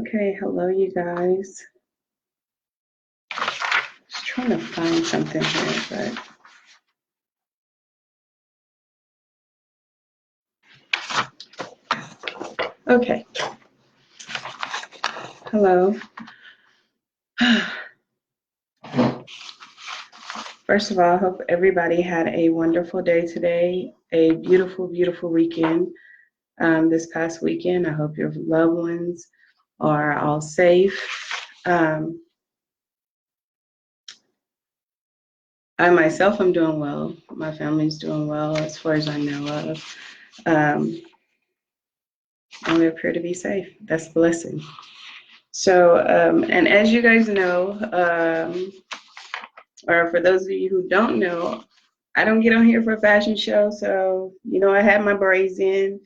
Okay, hello you guys. Just trying to find something here, but okay. Hello. First of all, I hope everybody had a wonderful day today, a beautiful, beautiful weekend. This past weekend, I hope your loved ones are all safe. I myself am doing well. My family's doing well as far as I know of. And we appear to be safe. That's a blessing. So, and as you guys know, or for those of you who don't know, I don't get on here for a fashion show. So, I had my braids in.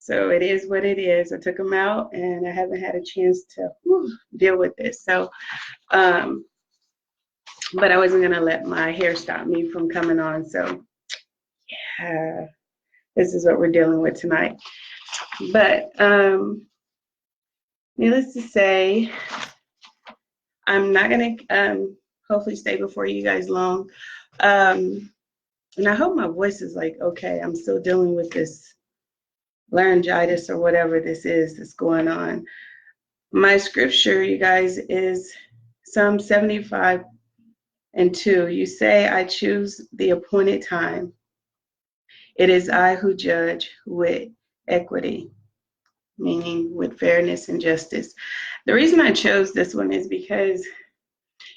So it is what it is. I took them out and I haven't had a chance to deal with this. So, but I wasn't going to let my hair stop me from coming on. So, yeah, this is what we're dealing with tonight. But needless to say, I'm not going to hopefully stay before you guys long. And I hope my voice is like, okay, I'm still dealing with this laryngitis or whatever this is that's going on. My scripture, you guys, is Psalm 75:2. You say, I choose the appointed time. It is I who judge with equity, meaning with fairness and justice. The reason I chose this one is because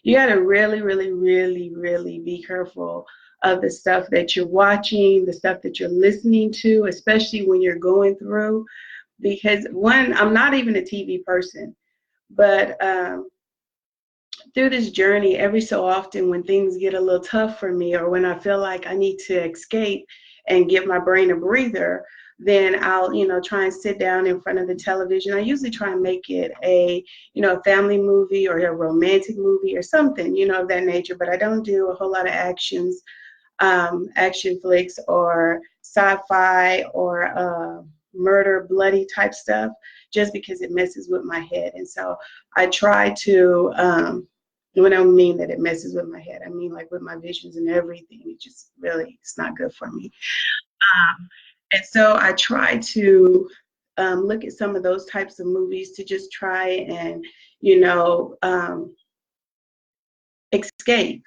you got to really, really, really, really be careful of the stuff that you're watching, the stuff that you're listening to, especially when you're going through. Because one, I'm not even a TV person, but through this journey, every so often when things get a little tough for me or when I feel like I need to escape and give my brain a breather, then I'll, try and sit down in front of the television. I usually try and make it a family movie or a romantic movie or something, of that nature, but I don't do a whole lot of action flicks or sci-fi or murder, bloody type stuff, just because it messes with my head. And so I try to, when I mean that it messes with my head, I mean like with my visions and everything. It just really, it's not good for me. And so I try to look at some of those types of movies to just try and, escape,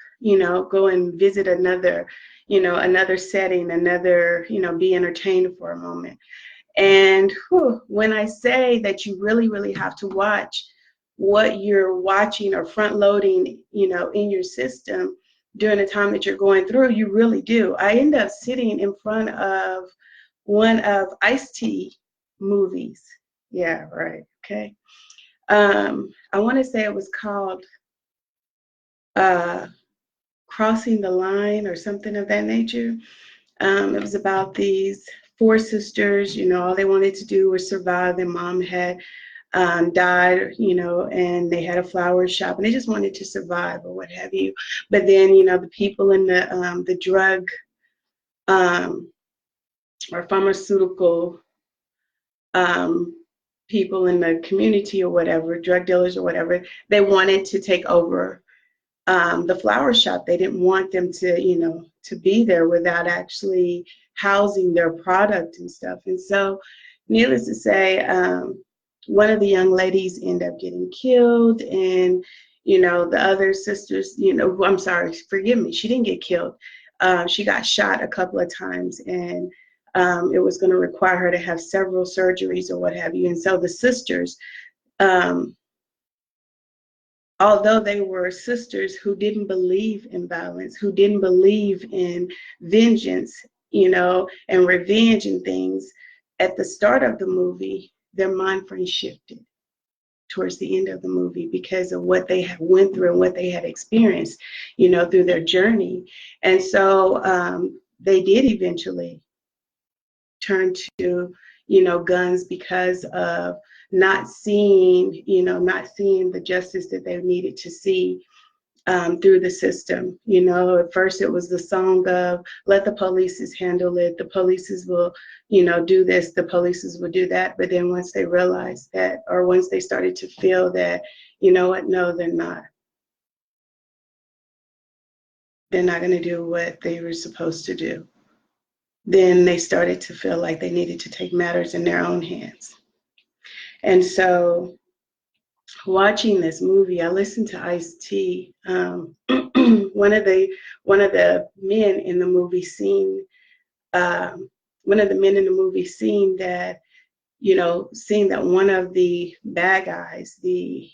go and visit another, another setting, another, be entertained for a moment. And when I say that you really, really have to watch what you're watching or front loading, in your system during the time that you're going through, you really do. I end up sitting in front of one of Ice-T movies. Yeah, right. Okay. I want to say it was called Crossing the Line or something of that nature. It was about these four sisters, all they wanted to do was survive. Their mom had died, and they had a flower shop and they just wanted to survive or what have you. But then, the people in the drug or pharmaceutical people in the community or whatever, drug dealers or whatever, they wanted to take over the flower shop. They didn't want them to, to be there without actually housing their product and stuff. And so, needless to say, one of the young ladies ended up getting killed, and the other sisters, I'm sorry, forgive me, she didn't get killed. She got shot a couple of times, and it was going to require her to have several surgeries or what have you. And so the sisters, although they were sisters who didn't believe in violence, who didn't believe in vengeance, and revenge and things, at the start of the movie, their mind frame shifted towards the end of the movie because of what they had went through and what they had experienced, through their journey. And so they did eventually turn to, guns because of not seeing the justice that they needed to see through the system. You know, at first it was the song of let the polices handle it. The polices will, you know, do this. The polices will do that. But then once they realized that, or once they started to feel that, you know what, no, they're not. They're not going to do what they were supposed to do. Then they started to feel like they needed to take matters in their own hands. And so watching this movie, I listened to Ice-T. One of the men in the movie scene, one of the men in the movie scene that, you know, seeing that one of the bad guys, the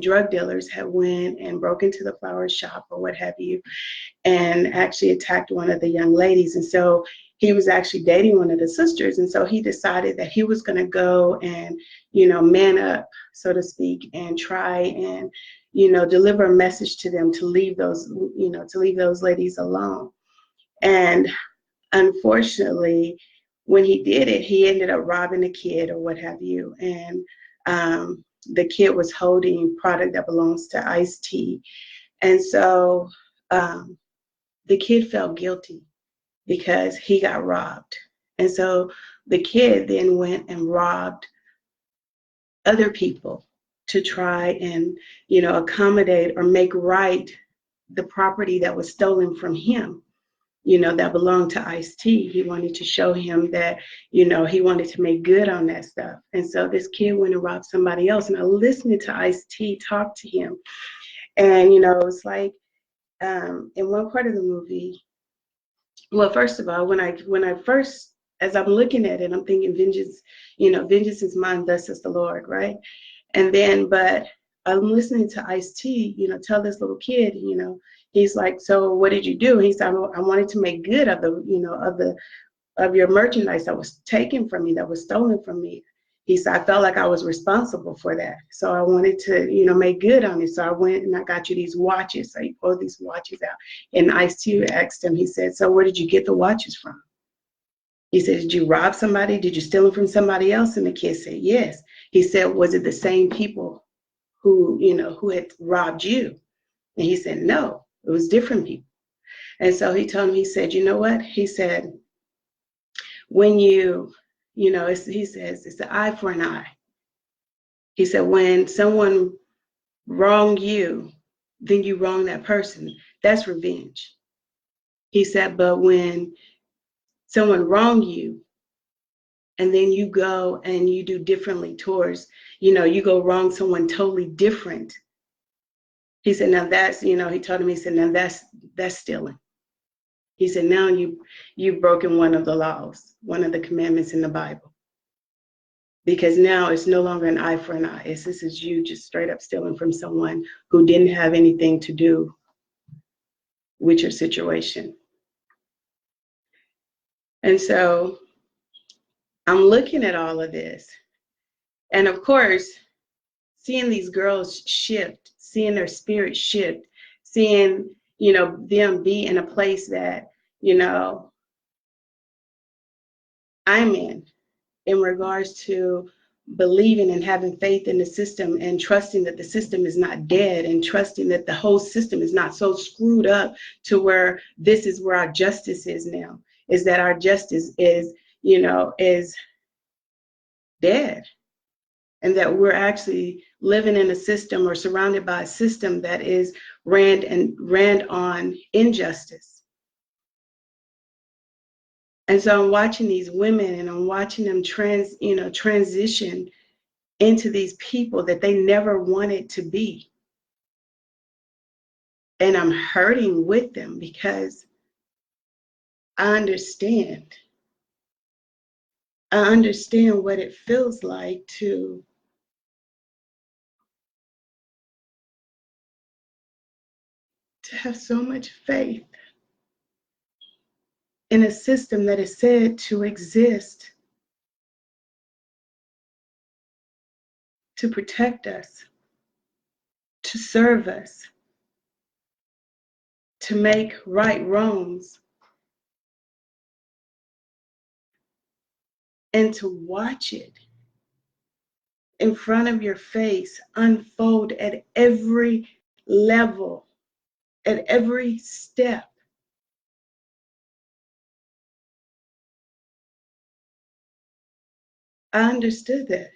drug dealers, had went and broke into the flower shop or what have you, and actually attacked one of the young ladies. And so he was actually dating one of the sisters. And so he decided that he was going to go and, you know, man up, so to speak, and try and, you know, deliver a message to them to leave those, you know, to leave those ladies alone. And unfortunately, when he did it, he ended up robbing a kid or what have you. And the kid was holding product that belongs to Ice-T. And so the kid felt guilty because he got robbed. And so the kid then went and robbed other people to try and, you know, accommodate or make right the property that was stolen from him, you know, that belonged to Ice-T. He wanted to show him that, you know, he wanted to make good on that stuff. And so this kid went and robbed somebody else. And I listened to Ice-T talk to him. And, you know, it's like in one part of the movie, well, first of all, when I first, as I'm looking at it, I'm thinking vengeance, you know, vengeance is mine, thus says the Lord, right? And then, but I'm listening to Ice-T, you know, tell this little kid, you know, he's like, so what did you do? He said, I wanted to make good of the, you know, of your merchandise that was taken from me, that was stolen from me. He said, I felt like I was responsible for that. So I wanted to, you know, make good on it. So I went and I got you these watches. So he pulled these watches out. And Ice-T asked him, he said, so where did you get the watches from? He said, did you rob somebody? Did you steal them from somebody else? And the kid said, yes. He said, was it the same people who, you know, who had robbed you? And he said, no, it was different people. And so he told him, he said, you know what? He said, when you know, he says, it's an eye for an eye. He said, when someone wrong you, then you wrong that person. That's revenge. He said, but when someone wrong you, and then you go and you do differently towards, you know, you go wrong someone totally different. He said, now that's, you know, he told him, he said, now that's stealing. He said, now you've broken one of the laws, one of the commandments in the Bible. Because now it's no longer an eye for an eye. This is you just straight up stealing from someone who didn't have anything to do with your situation. And so I'm looking at all of this. And of course, seeing these girls shift, seeing their spirit shift, seeing, you know, them be in a place that, you know, I'm in regards to believing and having faith in the system and trusting that the system is not dead and trusting that the whole system is not so screwed up to where this is where our justice is now, is that our justice is, you know, is dead. And that we're actually living in a system or surrounded by a system that is ran on injustice. And so I'm watching these women and I'm watching them transition into these people that they never wanted to be. And I'm hurting with them because I understand. I understand what it feels like to have so much faith in a system that is said to exist to protect us, to serve us, to make right wrongs, and to watch it in front of your face unfold at every level at every step. I understood that.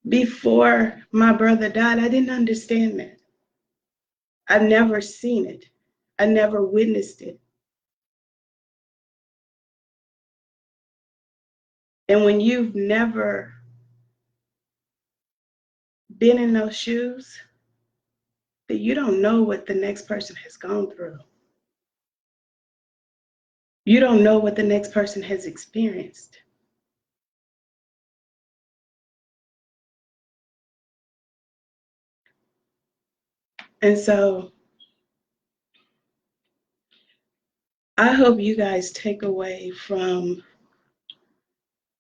Before my brother died, I didn't understand that. I've never seen it. I never witnessed it. And when you've never been in those shoes, that you don't know what the next person has gone through. You don't know what the next person has experienced. And so I hope you guys take away from,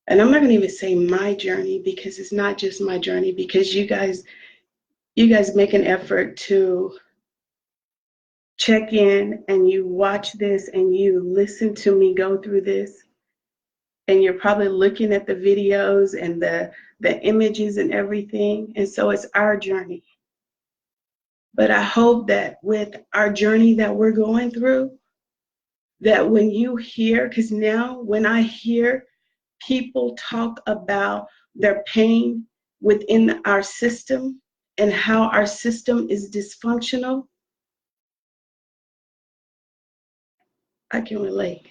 and I'm not going to even say my journey, because it's not just my journey, because you guys make an effort to check in and you watch this and you listen to me go through this, and you're probably looking at the videos and the images and everything. And so it's our journey. But I hope that with our journey that we're going through, that when you hear, because now when I hear people talk about their pain within our system and how our system is dysfunctional, I can relate.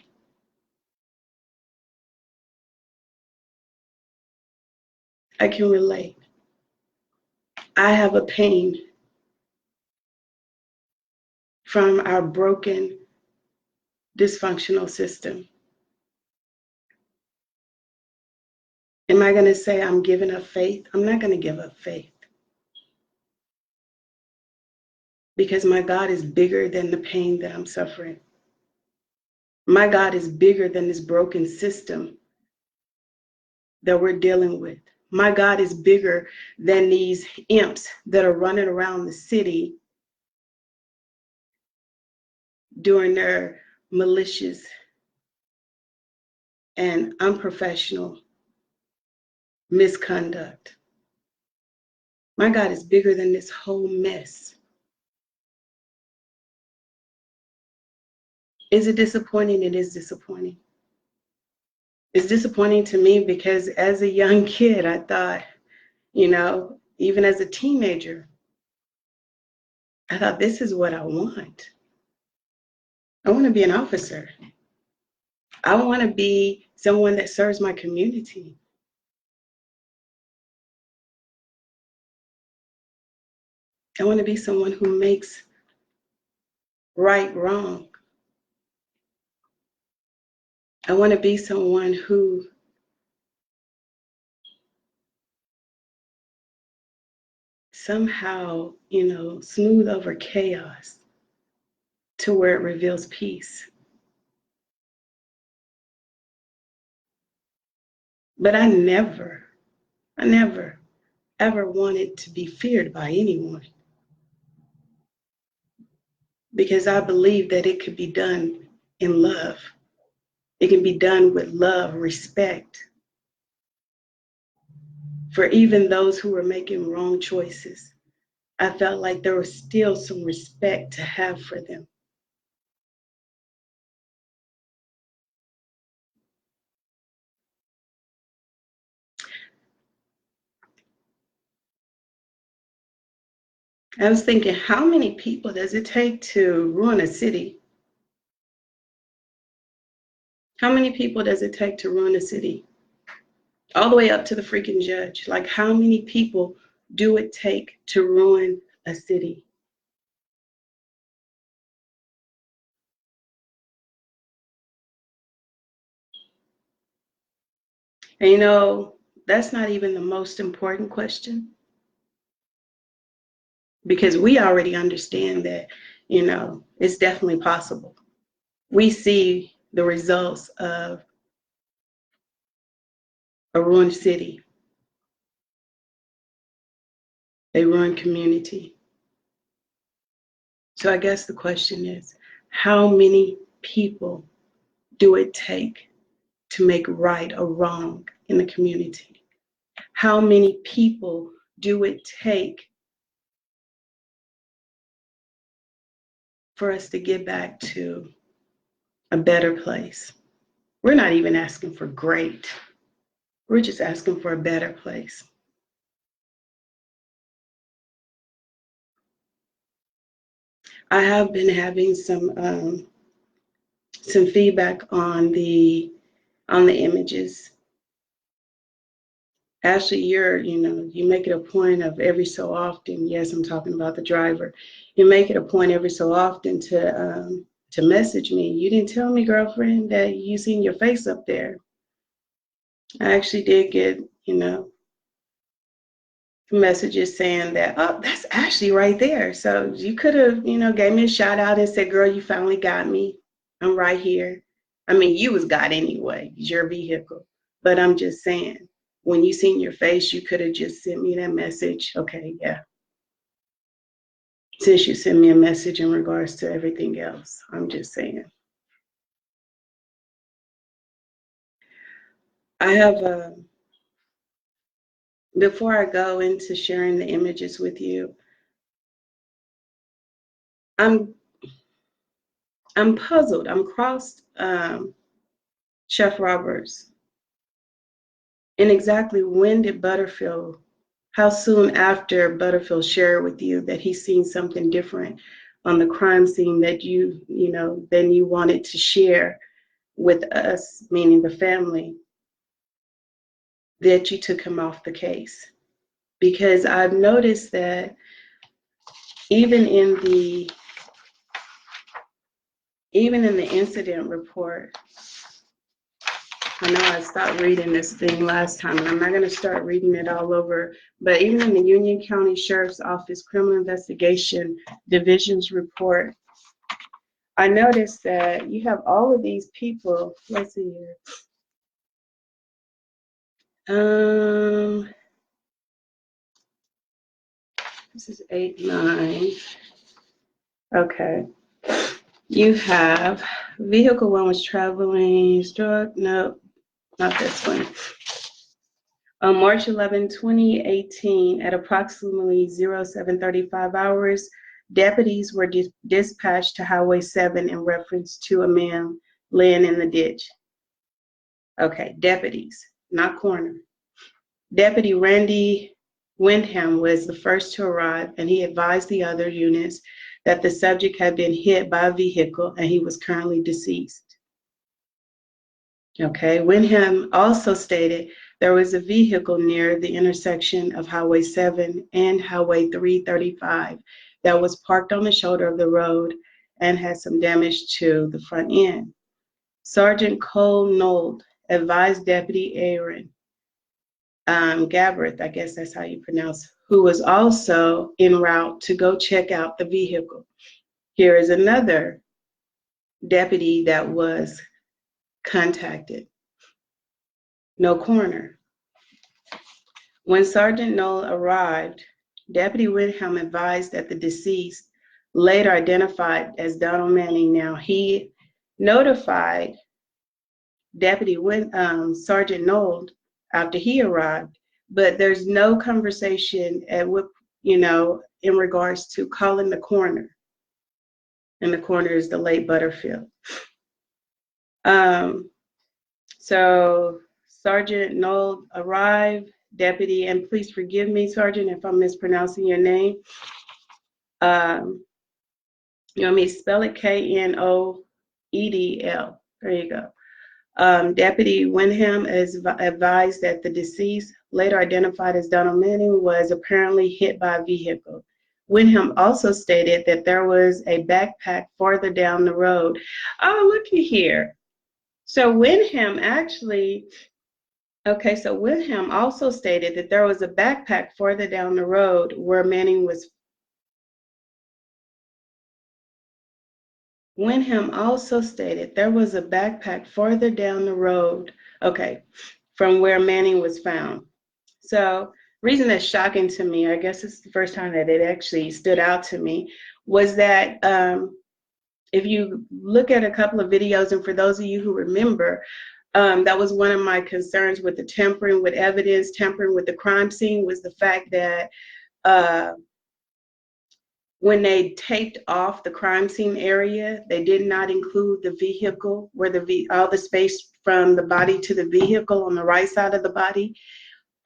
I can relate. I have a pain from our broken, dysfunctional system. Am I going to say I'm giving up faith? I'm not going to give up faith, because my God is bigger than the pain that I'm suffering. My God is bigger than this broken system that we're dealing with. My God is bigger than these imps that are running around the city doing their malicious and unprofessional misconduct. My God is bigger than this whole mess. Is it disappointing? It is disappointing. It's disappointing to me because as a young kid, I thought, even as a teenager, I thought, this is what I want. I want to be an officer. I want to be someone that serves my community. I want to be someone who makes right wrong. I want to be someone who somehow, smooth over chaos to where it reveals peace. But I never, ever wanted to be feared by anyone, because I believe that it could be done in love. It can be done with love, respect for even those who were making wrong choices. I felt like there was still some respect to have for them. I was thinking, how many people does it take to ruin a city? How many people does it take to ruin a city? All the way up to the freaking judge. Like, how many people do it take to ruin a city? And that's not even the most important question, because we already understand that, it's definitely possible. We see the results of a ruined city, a ruined community. So I guess the question is, how many people do it take to make right or wrong in the community? How many people do it take for us to get back to a better place. We're not even asking for great. We're just asking for a better place. I have been having some feedback on the images. Ashley, you make it a point of every so often. Yes, I'm talking about the driver. You make it a point every so often to message me. You didn't tell me, girlfriend, that you seen your face up there. I actually did get, messages saying that, oh, that's Ashley right there. So you could have, gave me a shout out and said, girl, you finally got me. I'm right here. I mean, you was got anyway. It's your vehicle. But I'm just saying, when you seen your face, you could have just sent me that message. Okay, yeah. Since you sent me a message in regards to everything else, I'm just saying. I have before I go into sharing the images with you, I'm puzzled. I'm crossed, Chef Roberts. And exactly when did Butterfield, how soon after Butterfield shared with you that he's seen something different on the crime scene that then you wanted to share with us, meaning the family, that you took him off the case? Because I've noticed that even in the incident report, I know I stopped reading this thing last time, and I'm not going to start reading it all over, but even in the Union County Sheriff's Office Criminal Investigation Division's report, I noticed that you have all of these people. Let's see here. This is 8-9. Okay. You have vehicle one was traveling, struck, no, not this one. On March 11, 2018, at approximately 07:35 hours, deputies were dispatched to Highway 7 in reference to a man laying in the ditch. Okay, deputies, not coroner. Deputy Randy Windham was the first to arrive, and he advised the other units that the subject had been hit by a vehicle and he was currently deceased. Okay, Windham also stated there was a vehicle near the intersection of Highway 7 and Highway 335 that was parked on the shoulder of the road and had some damage to the front end. Sergeant Cole Nold advised Deputy Aaron Gabreth, I guess that's how you pronounce, who was also en route to go check out the vehicle. Here is another deputy that was contacted. No coroner. When Sergeant Knoll arrived, Deputy Windham advised that the deceased, later identified as Donald Manning, now he notified Sergeant Knoll after he arrived, but there's no conversation in regards to calling the coroner, and the coroner is the late Butterfield. So Sergeant Knoll arrived, deputy, and please forgive me, Sergeant, if I'm mispronouncing your name. You want me to spell it? Knoedl. There you go. Deputy Windham is advised that the deceased, later identified as Donald Manning, was apparently hit by a vehicle. Windham also stated that there was a backpack farther down the road. Oh, looky here. So Windham also stated that there was a backpack farther down the road where Manning was. Windham also stated there was a backpack farther down the road, from where Manning was found. So, reason that's shocking to me, I guess it's the first time that it actually stood out to me, was that if you look at a couple of videos, and for those of you who remember, that was one of my concerns with the tampering with evidence, tampering with the crime scene, was the fact that When they taped off the crime scene area, they did not include the vehicle where all the space from the body to the vehicle on the right side of the body.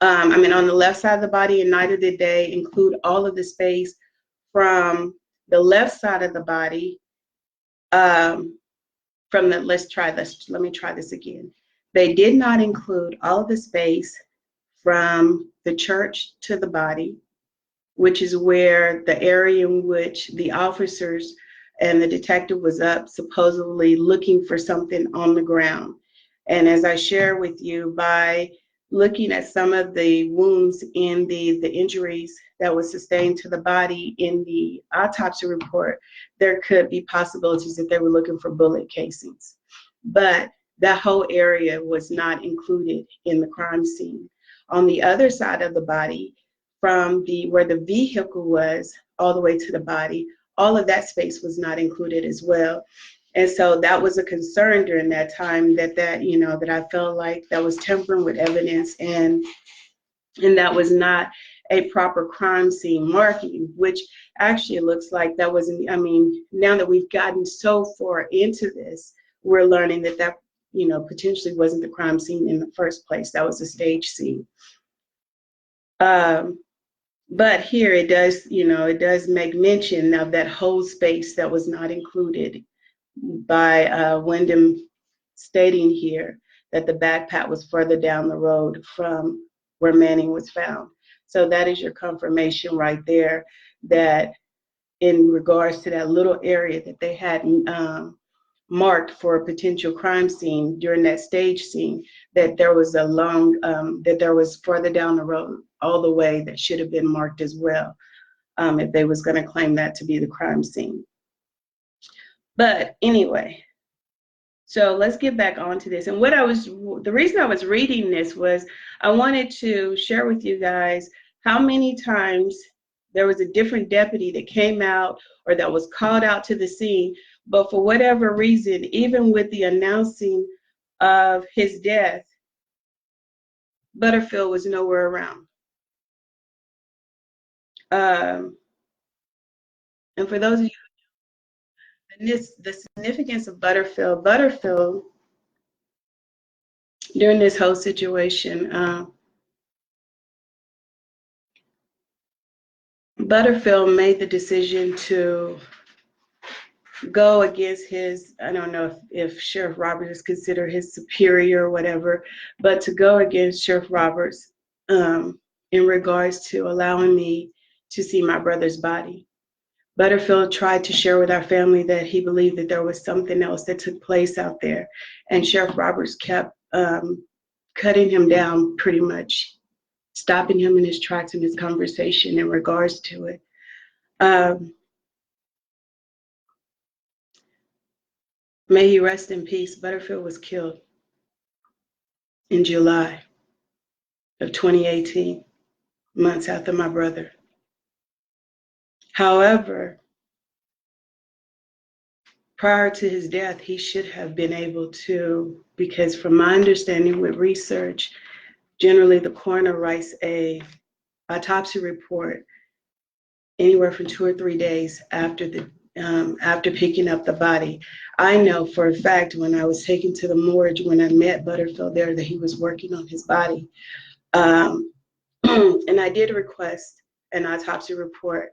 On the left side of the body, and neither did they include all of the space from the left side of the body. Let me try this again. They did not include all of the space from the church to the body, which is where the area in which the officers and the detective was up supposedly looking for something on the ground. And as I share with you, by looking at some of the wounds in the injuries that was sustained to the body in the autopsy report, there could be possibilities that they were looking for bullet casings. But that whole area was not included in the crime scene. On the other side of the body, from where the vehicle was all the way to the body, all of that space was not included as well. And so that was a concern during that time that I felt like that was tampering with evidence, and that was not a proper crime scene marking, which actually looks like that wasn't, now that we've gotten so far into this, we're learning that potentially wasn't the crime scene in the first place. That was a stage scene. But here it does make mention of that whole space that was not included by Wyndham stating here that the backpack was further down the road from where Manning was found. So that is your confirmation right there that in regards to that little area that they had marked for a potential crime scene during that stage scene, that there was that there was further down the road all the way that should have been marked as well, if they was going to claim that to be the crime scene. But anyway, so let's get back onto this. And the reason I was reading this was I wanted to share with you guys how many times there was a different deputy that came out or that was called out to the scene, but for whatever reason, even with the announcing of his death, Butterfield was nowhere around. And for those of you who know the significance of Butterfield during this whole situation, Butterfield made the decision to go against his, I don't know if Sheriff Roberts is considered his superior or whatever, but to go against Sheriff Roberts in regards to allowing me to see my brother's body. Butterfield tried to share with our family that he believed that there was something else that took place out there, and Sheriff Roberts kept cutting him down, pretty much stopping him in his tracks in his conversation in regards to it. May he rest in peace. Butterfield was killed in July of 2018, months after my brother. However, prior to his death, he should have been able to, because from my understanding with research, generally the coroner writes a autopsy report anywhere from 2 or 3 days after picking up the body. I know for a fact when I was taken to the morgue, when I met Butterfield there, that he was working on his body. And I did request an autopsy report.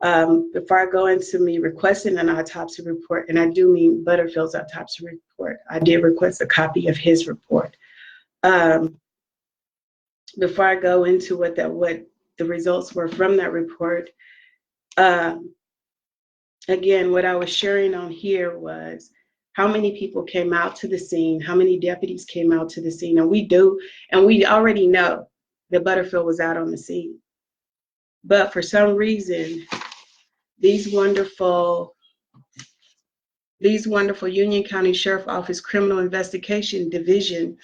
Before I go into me requesting an autopsy report, and I do mean Butterfield's autopsy report, I did request a copy of his report. Before I go into what the results were from that report, again, what I was sharing on here was how many people came out to the scene, how many deputies came out to the scene, and we already know that Butterfield was out on the scene. But for some reason, these wonderful Union County Sheriff Office Criminal Investigation Division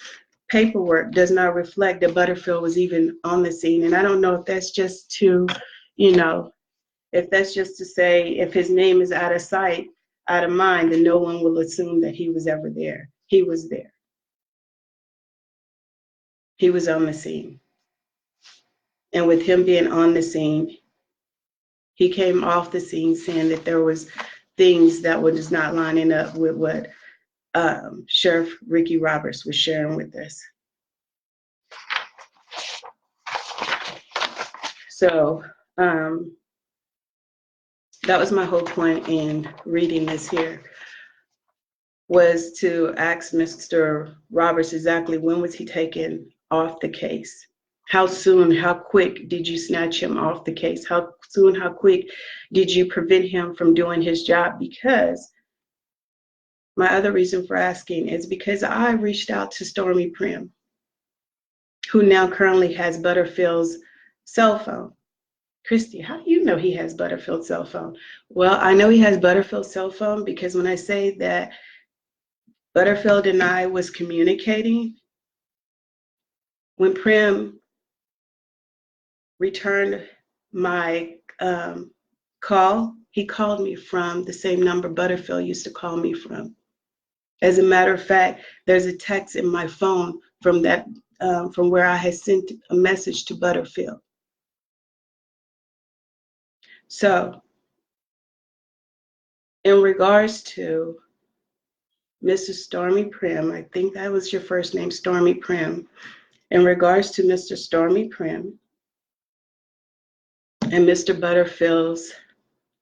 paperwork does not reflect that Butterfield was even on the scene. And I don't know if that's just to, if that's just to say if his name is out of sight, out of mind, then no one will assume that he was ever there. He was there. He was on the scene. And with him being on the scene, He came off the scene saying that there was things that were just not lining up with what Sheriff Ricky Roberts was sharing with us. So that was my whole point in reading this here, was to ask Mr. Roberts exactly when was he taken off the case? How soon, how quick did you snatch him off the case? How soon, how quick did you prevent him from doing his job? Because my other reason for asking is because I reached out to Stormy Prim, who now currently has Butterfield's cell phone. Christy, how do you know he has Butterfield's cell phone? Well, I know he has Butterfield's cell phone because when I say that Butterfield and I was communicating, when Prim returned my call, he called me from the same number Butterfield used to call me from. As a matter of fact, there's a text in my phone from that from where I had sent a message to Butterfield. So, in regards to Mr. Stormy Prim, I think that was your first name, Stormy Prim. In regards to Mr. Stormy Prim and Mr. Butterfield's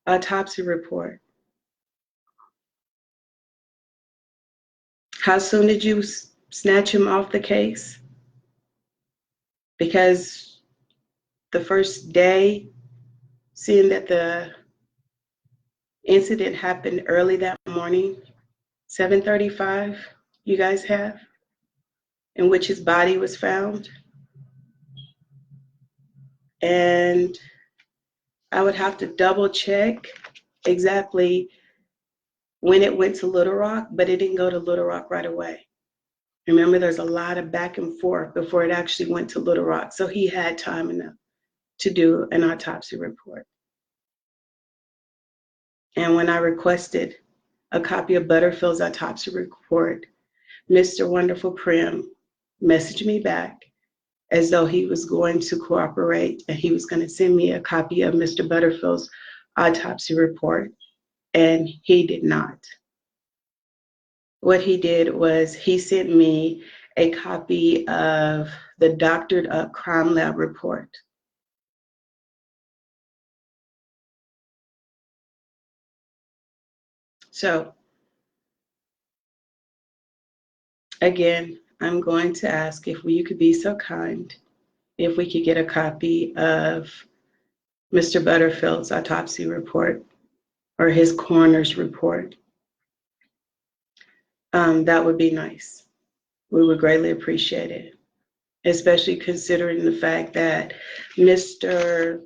autopsy report, how soon did you snatch him off the case? Because the first day, seeing that the incident happened early that morning, 7:35, you guys have, in which his body was found. And I would have to double check exactly when it went to Little Rock, but it didn't go to Little Rock right away. Remember, there's a lot of back and forth before it actually went to Little Rock. So he had time enough to do an autopsy report. And when I requested a copy of Butterfield's autopsy report, Mr. Wonderful Prim messaged me back as though he was going to cooperate and he was going to send me a copy of Mr. Butterfield's autopsy report, and he did not. What he did was he sent me a copy of the doctored up crime lab report. So, again, I'm going to ask if you could be so kind, if we could get a copy of Mr. Butterfield's autopsy report or his coroner's report. That would be nice. We would greatly appreciate it, especially considering the fact that Mr.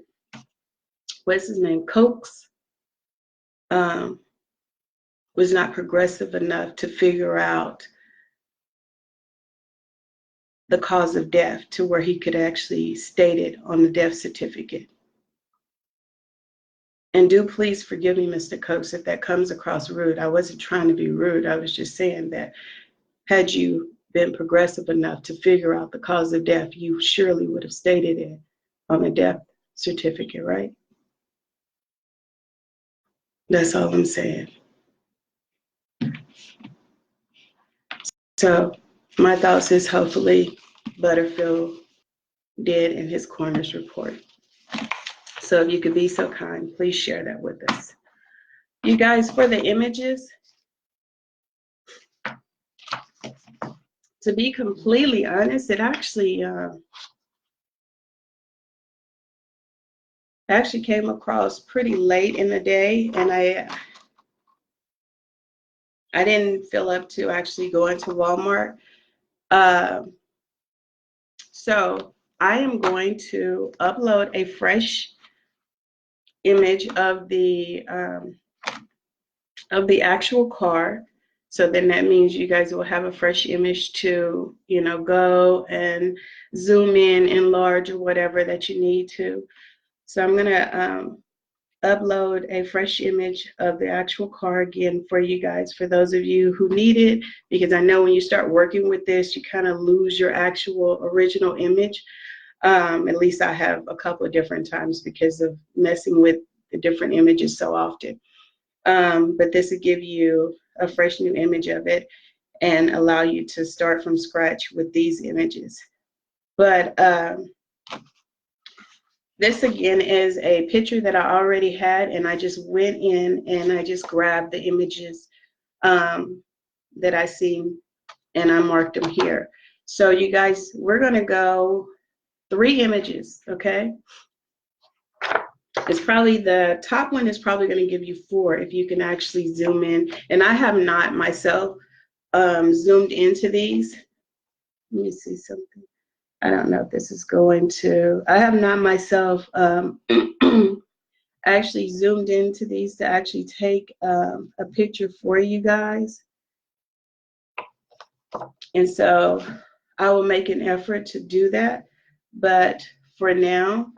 what's his name, Cokes, was not progressive enough to figure out the cause of death to where he could actually state it on the death certificate. And do please forgive me, Mr. Cokes, if that comes across rude. I wasn't trying to be rude. I was just saying that had you been progressive enough to figure out the cause of death, you surely would have stated it on the death certificate, right? That's all I'm saying. So my thoughts is hopefully Butterfield did in his coroner's report. So if you could be so kind, please share that with us. You guys, for the images, to be completely honest, it actually came across pretty late in the day, and I didn't feel up to actually going to Walmart. So I am going to upload a fresh image of the actual car. So then that means you guys will have a fresh image to, go and zoom in, enlarge, or whatever that you need to. So I'm going to upload a fresh image of the actual car again for you guys, for those of you who need it, because I know when you start working with this, you kind of lose your actual original image. At least I have a couple of different times because of messing with the different images so often. But this will give you a fresh new image of it and allow you to start from scratch with these images. But this again is a picture that I already had, and I just went in and I just grabbed the images that I see, and I marked them here. So you guys, we're gonna go 3 images, okay? It's probably the top one is probably going to give you 4 if you can actually zoom in. And I have not myself zoomed into these. Let me see something. I don't know if this is going to. I have not myself actually zoomed into these to actually take a picture for you guys. And so I will make an effort to do that. But for now,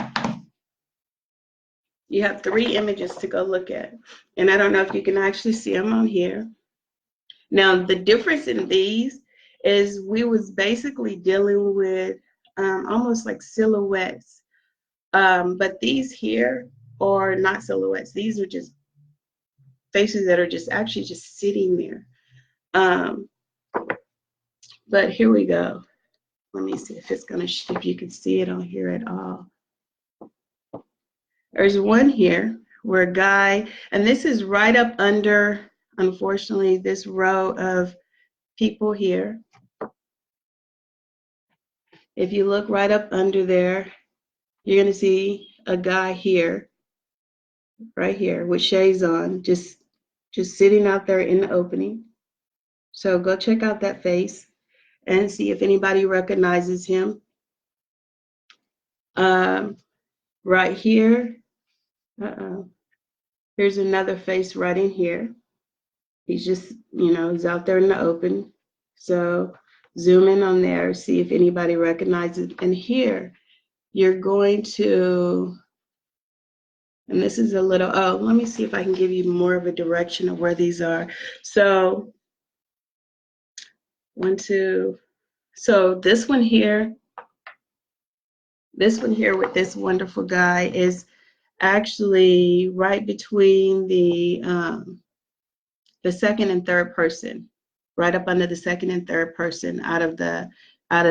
you have 3 images to go look at. And I don't know if you can actually see them on here. Now, the difference in these is we was basically dealing with almost like silhouettes. But these here are not silhouettes. These are just faces that are just actually just sitting there. But here we go. Let me see if it's gonna, if you can see it on here at all. There's one here where a guy, and this is right up under, unfortunately, this row of people here. If you look right up under there, you're going to see a guy here, right here, with shades on, just sitting out there in the opening. So go check out that face and see if anybody recognizes him. Right here, here's another face right in here. He's just, he's out there in the open. So zoom in on there, see if anybody recognizes it. And here, you're going to, and this is a little, oh, let me see if I can give you more of a direction of where these are. So, 1, 2, so this one here with this wonderful guy is actually right between the second and third person, right up under the second and third person out of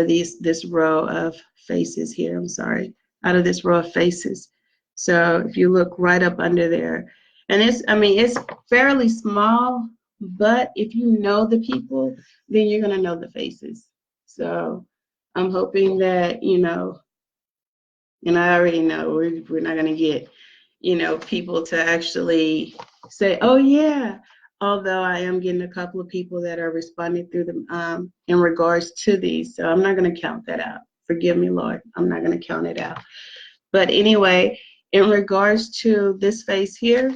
this row of faces here. I'm sorry, out of this row of faces. So if you look right up under there, and it's fairly small, but if you know the people, then you're gonna know the faces. So I'm hoping that, and I already know we're not gonna get, people to actually say, oh yeah, although I am getting a couple of people that are responding through them in regards to these. So I'm not going to count that out. Forgive me, Lord. I'm not going to count it out. But anyway, in regards to this face here,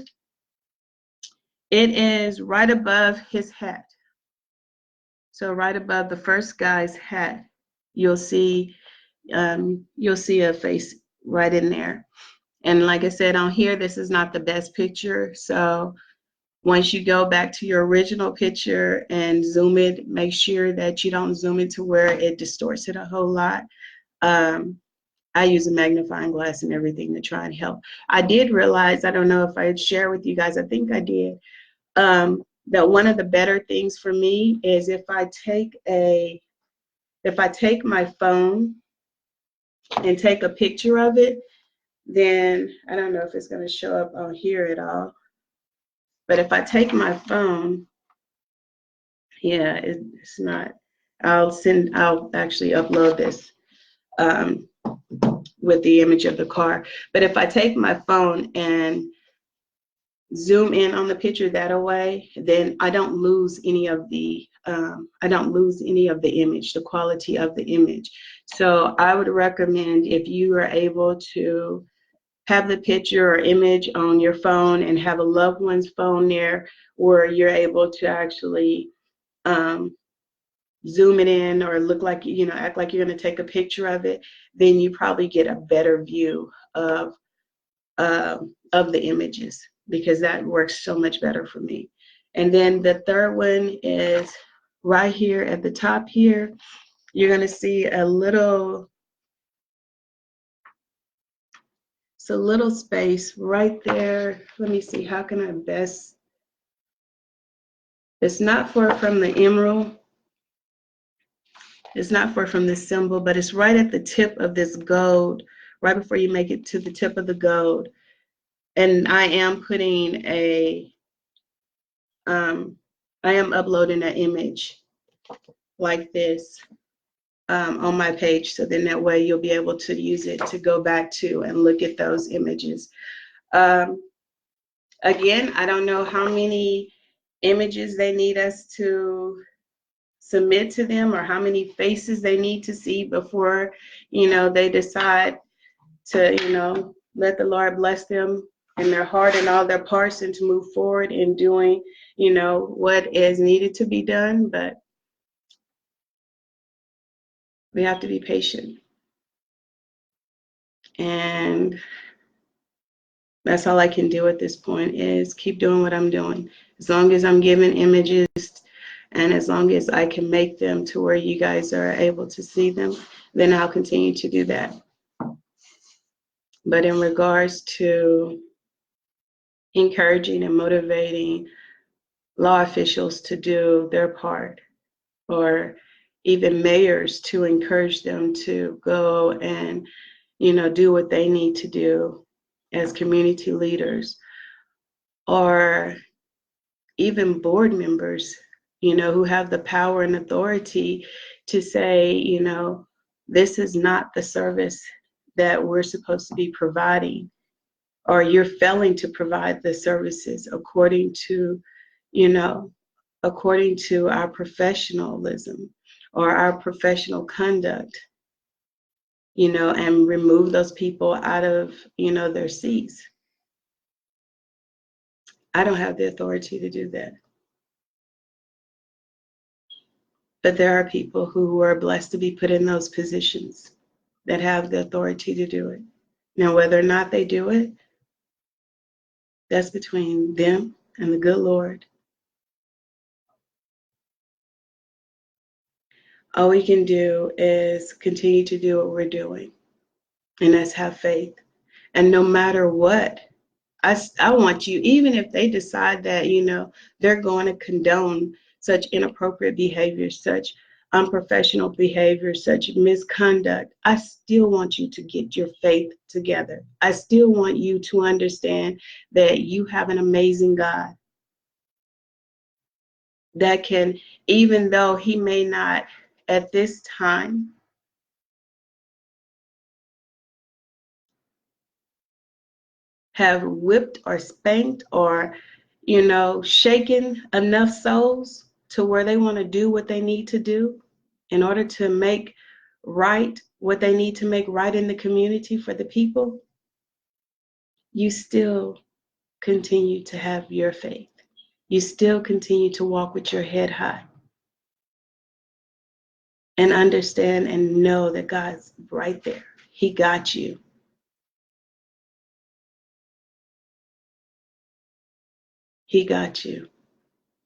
it is right above his hat. So right above the first guy's hat, you'll see a face right in there. And like I said on here, this is not the best picture. So once you go back to your original picture and zoom it, make sure that you don't zoom it to where it distorts it a whole lot. I use a magnifying glass and everything to try and help. I did realize, I don't know if I had shared with you guys, I think I did, that one of the better things for me is if I take my phone and take a picture of it, then I don't know if it's going to show up on here at all. But if I take my phone, yeah, it's not. I'll actually upload this with the image of the car. But if I take my phone and zoom in on the picture that way, then I don't lose any of the image, the quality of the image. So I would recommend, if you are able to have the picture or image on your phone and have a loved one's phone there, where you're able to actually zoom it in or look like, act like you're going to take a picture of it, then you probably get a better view of the images, because that works so much better for me. And then the third one is right here at the top here. You're going to see It's a little space right there. Let me see, how can I best, it's not far from the emerald. It's not far from this symbol, but it's right at the tip of this gold, right before you make it to the tip of the gold. And I am putting I am uploading an image like this on my page. So then that way you'll be able to use it to go back to and look at those images. Again, I don't know how many images they need us to submit to them or how many faces they need to see before, they decide to, let the Lord bless them in their heart and all their parts and to move forward in doing, what is needed to be done. But we have to be patient. And that's all I can do at this point is keep doing what I'm doing. As long as I'm giving images and as long as I can make them to where you guys are able to see them, then I'll continue to do that. But in regards to encouraging and motivating law officials to do their part, or even mayors to encourage them to go and, do what they need to do as community leaders, or even board members, who have the power and authority to say, this is not the service that we're supposed to be providing, or you're failing to provide the services according to, according to our professionalism or our professional conduct, and remove those people out of, their seats. I don't have the authority to do that. But there are people who are blessed to be put in those positions that have the authority to do it. Now, whether or not they do it, that's between them and the good Lord. All we can do is continue to do what we're doing, and that's have faith. And no matter what, I want you, even if they decide that, they're going to condone such inappropriate behavior, such unprofessional behavior, such misconduct, I still want you to get your faith together. I still want you to understand that you have an amazing God that can, even though he may not at this time have whipped or spanked or, shaken enough souls to where they want to do what they need to do in order to make right what they need to make right in the community for the people, you still continue to have your faith. You still continue to walk with your head high and understand and know that God's right there. He got you. He got you.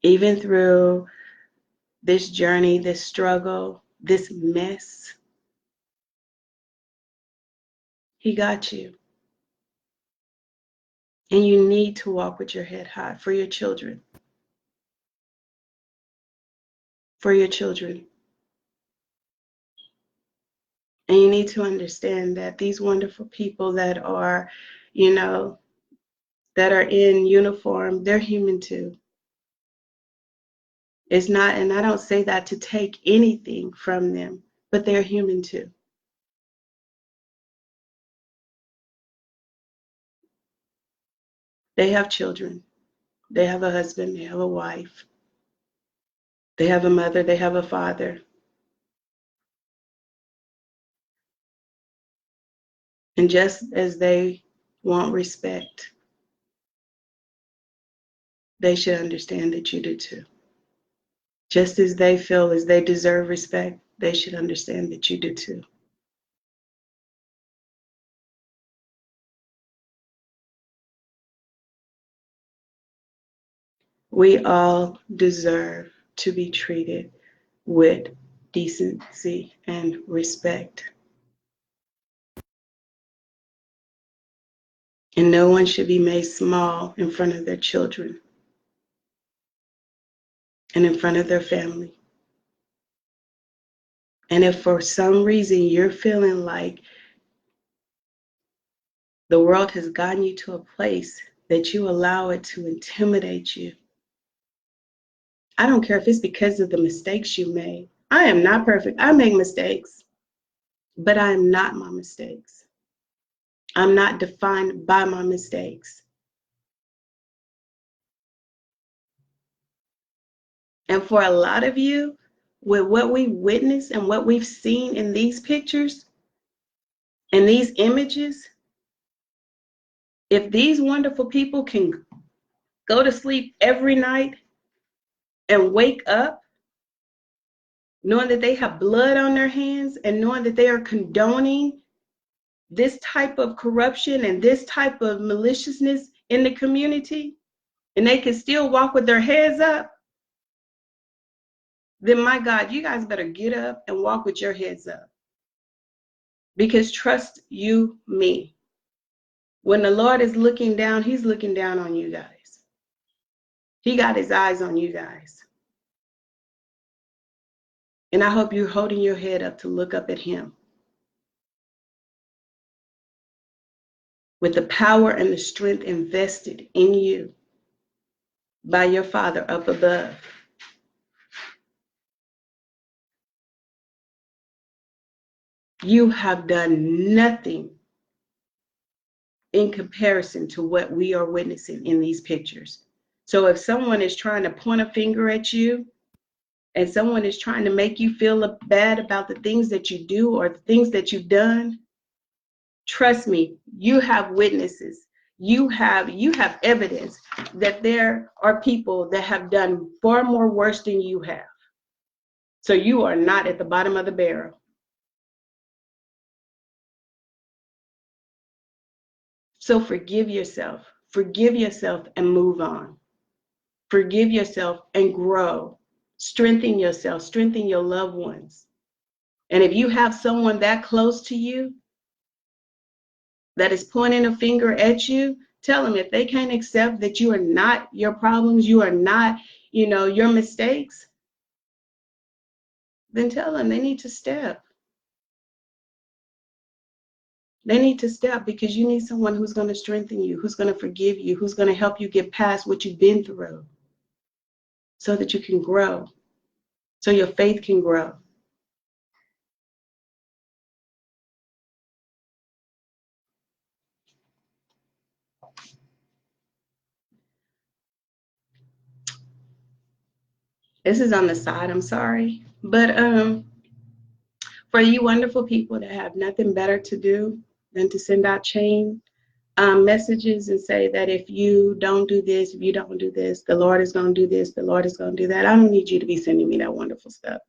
Even through this journey, this struggle, this mess, he got you. And you need to walk with your head high for your children. For your children. And you need to understand that these wonderful people that are, that are in uniform, they're human too. It's not, and I don't say that to take anything from them, but they're human too. They have children. They have a husband. They have a wife. They have a mother. They have a father. And just as they want respect, they should understand that you do too. Just as they feel as they deserve respect, they should understand that you do too. We all deserve to be treated with decency and respect. And no one should be made small in front of their children and in front of their family. And if for some reason you're feeling like the world has gotten you to a place that you allow it to intimidate you, I don't care if it's because of the mistakes you made. I am not perfect. I make mistakes, but I am not my mistakes. I'm not defined by my mistakes. And for a lot of you, with what we witnessed and what we've seen in these pictures and these images, if these wonderful people can go to sleep every night and wake up knowing that they have blood on their hands and knowing that they are condoning this type of corruption and this type of maliciousness in the community, and they can still walk with their heads up, then my God, you guys better get up and walk with your heads up. Because trust you me, when the Lord is looking down, he's looking down on you guys. He got his eyes on you guys. And I hope you're holding your head up to look up at him with the power and the strength invested in you by your Father up above. You have done nothing in comparison to what we are witnessing in these pictures. So if someone is trying to point a finger at you and someone is trying to make you feel bad about the things that you do or the things that you've done, trust me, you have witnesses. You have evidence that there are people that have done far more worse than you have. So you are not at the bottom of the barrel. So forgive yourself and move on. Forgive yourself and grow. Strengthen yourself, strengthen your loved ones. And if you have someone that close to you that is pointing a finger at you, tell them if they can't accept that you are not your problems, you are not, your mistakes, then tell them they need to step. They need to step because you need someone who's going to strengthen you, who's going to forgive you, who's going to help you get past what you've been through so that you can grow, so your faith can grow. This is on the side, I'm sorry. But for you wonderful people that have nothing better to do than to send out chain messages and say that if you don't do this, if you don't do this, the Lord is going to do this, the Lord is going to do that. I don't need you to be sending me that wonderful stuff.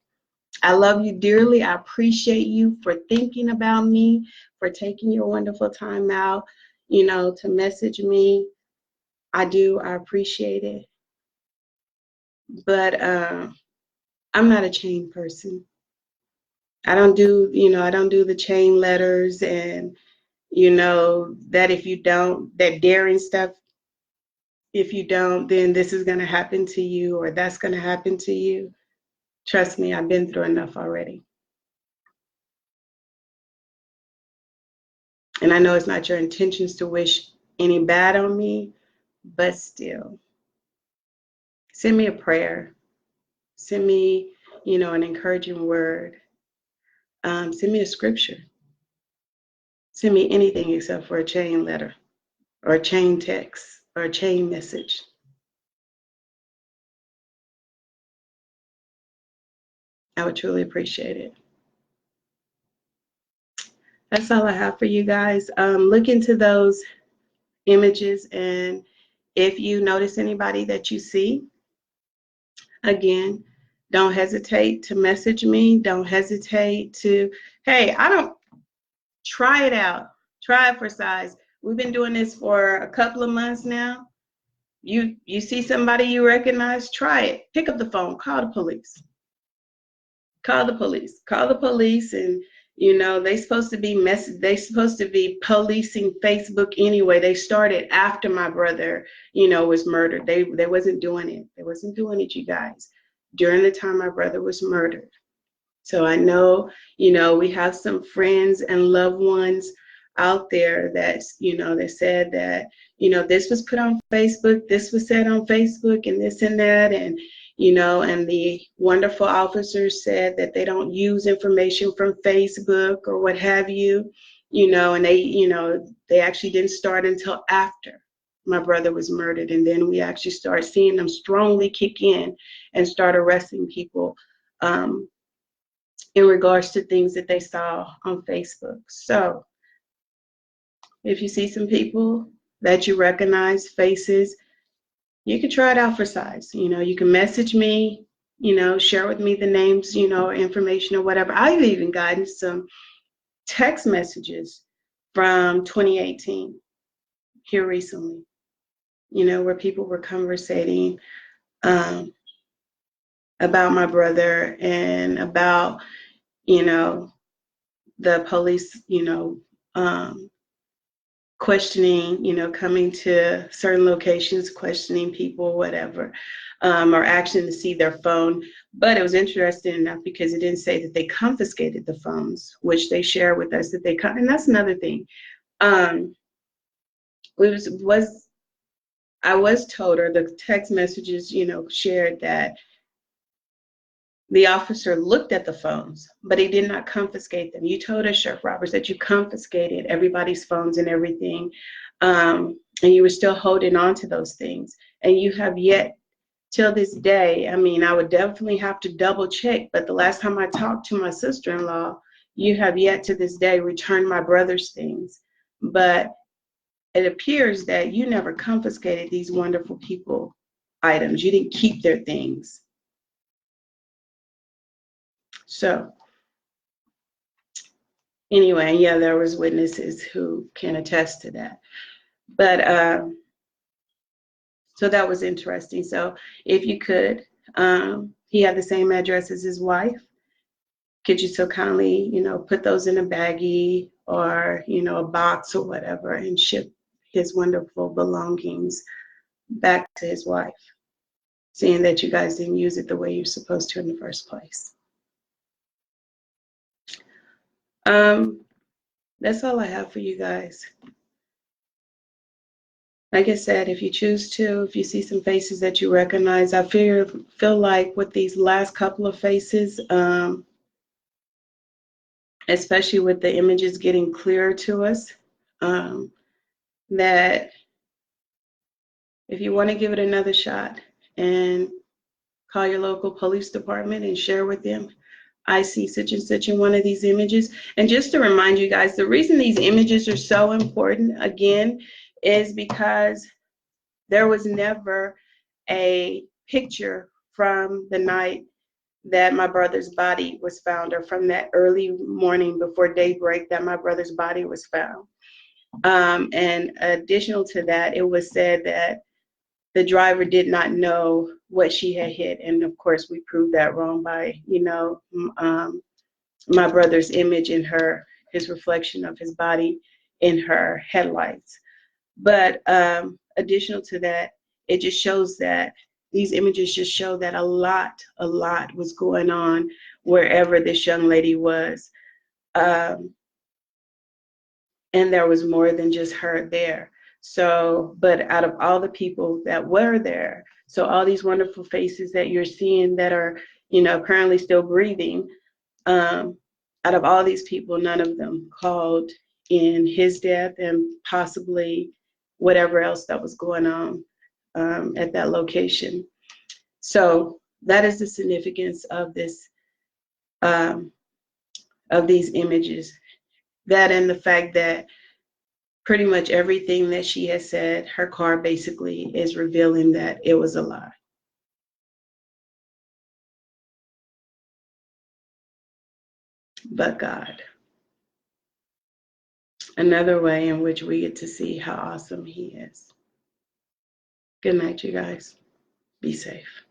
I love you dearly. I appreciate you for thinking about me, for taking your wonderful time out, to message me. I do. I appreciate it. But I'm not a chain person. I don't do the chain letters and, that if you don't, that daring stuff. If you don't, then this is going to happen to you or that's going to happen to you. Trust me, I've been through enough already. And I know it's not your intentions to wish any bad on me, but still, send me a prayer. Send me, an encouraging word. Send me a scripture. Send me anything except for a chain letter or a chain text or a chain message. I would truly appreciate it. That's all I have for you guys. Look into those images, and if you notice anybody that you see, again, don't hesitate to message me. Don't hesitate to, hey, try it out. Try it for size. We've been doing this for a couple of months now. You see somebody you recognize, try it. Pick up the phone, call the police. Call the police. Call the police and You know, they supposed to be policing Facebook anyway. They started after my brother, you know, was murdered. They wasn't doing it. They wasn't doing it, you guys, during the time my brother was murdered. So I know, you know, we have some friends and loved ones out there that, you know, that said that, you know, this was put on Facebook, this was said on Facebook, and this and that. And, you know, and the wonderful officers said that they don't use information from Facebook or what have you, you know, and they, you know, they actually didn't start until after my brother was murdered. And then we actually started seeing them strongly kick in and start arresting people. In regards to things that they saw on Facebook. So if you see some people that you recognize, faces, you can try it out for size. You know, you can message me, you know, share with me the names, you know, information or whatever. I've even gotten some text messages from 2018 here recently, you know, where people were conversating about my brother and about, you know, the police, you know, questioning, you know, coming to certain locations, questioning people, whatever, or asking to see their phone. But it was interesting enough because it didn't say that they confiscated the phones, which they share with us that they, and that's another thing. Was I was told, or the text messages, you know, shared that the officer looked at the phones, but he did not confiscate them. You told us, Sheriff Roberts, that you confiscated everybody's phones and everything, and you were still holding on to those things. And you have yet, till this day, I mean, I would definitely have to double check, but the last time I talked to my sister-in-law, you have yet to this day returned my brother's things. But it appears that you never confiscated these wonderful people items. You didn't keep their things. So anyway, yeah, there was witnesses who can attest to that. But so that was interesting. So if you could, he had the same address as his wife. Could you so kindly, you know, put those in a baggie or, you know, a box or whatever and ship his wonderful belongings back to his wife, seeing that you guys didn't use it the way you're supposed to in the first place. That's all I have for you guys. Like I said, if you choose to, if you see some faces that you recognize, I feel like with these last couple of faces, especially with the images getting clearer to us, that if you want to give it another shot and call your local police department and share with them, I see such and such in one of these images. And just to remind you guys, the reason these images are so important, again, is because there was never a picture from the night that my brother's body was found, or from that early morning before daybreak that my brother's body was found. And additional to that, it was said that the driver did not know what she had hit. And of course, we proved that wrong by, you know, my brother's image in his reflection of his body in her headlights. But additional to that, it just shows that these images just show that a lot was going on wherever this young lady was. And there was more than just her there. So, but out of all the people that were there, so all these wonderful faces that you're seeing that are, you know, currently still breathing, out of all these people, none of them called in his death and possibly whatever else that was going on at that location. So that is the significance of this, of these images. That and the fact that pretty much everything that she has said, her car basically is revealing that it was a lie. But God. Another way in which we get to see how awesome He is. Good night, you guys. Be safe.